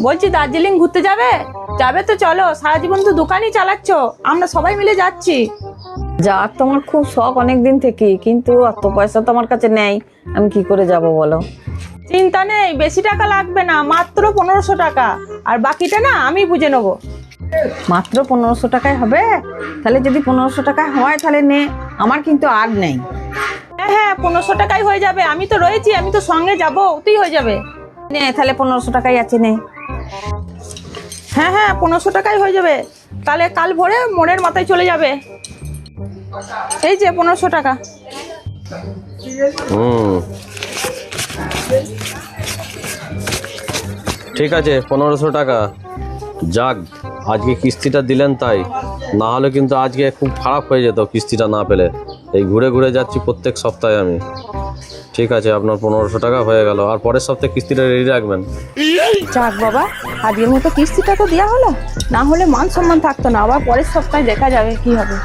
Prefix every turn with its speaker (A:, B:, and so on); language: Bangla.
A: বলছি দার্জিলিং ঘুরতে যাবে? যাবে তো চলো, সারা জীবন তো দোকানই চালাচ্ছ, আমরা সবাই মিলে যাচ্ছি।
B: যাক, তোমার খুব শখ অনেক দিন থেকে, কিন্তু অত পয়সা তো আমার কাছে নেই, আমি কি করে যাব বলো?
A: চিন্তা নেই, বেশি টাকা লাগবে না, মাত্র 1500 টাকা, আর বাকিটা না আমি বুঝে নেবো।
B: মাত্র 1500 টাকায় হবে? তাহলে যদি 1500 টাকায় হয় তাহলে নে, আমার কিন্তু আর নেই।
A: হ্যাঁ হ্যাঁ, 1500 টাকাই হয়ে যাবে, আমি তো রয়েছি, আমি তো সঙ্গে যাবো, তুই হয়ে যাবে।
B: নে তাহলে 1500 টাকাই আছে, নে।
A: হ্যাঁ হ্যাঁ, 1500 টাকাই হয়ে যাবে। তাহলে কাল ভোরে মোড়ের মাথায় চলে যাবে। এই যে 1500 টাকা।
C: ঠিক আছে, 1500 টাকা। যাক, আজকে কিস্তিটা দিলেন তাই, না হলে কিন্তু আজকে খুব খারাপ হয়ে যেত কিস্তিটা না পেলে। এই ঘুরে ঘুরে যাচ্ছি প্রত্যেক সপ্তাহে আমি। ঠিক আছে, আপনার 1500 টাকা হয়ে গেল, আর পরের সপ্তাহে কিস্তিটা রেডি রাখবেন।
A: যাক বাবা, আজকের মতো কিস্তিটা তো দেওয়া হলো, না হলে মান সম্মান থাকতো না, আবার পরের সপ্তাহে দেখা যাবে কি হবে।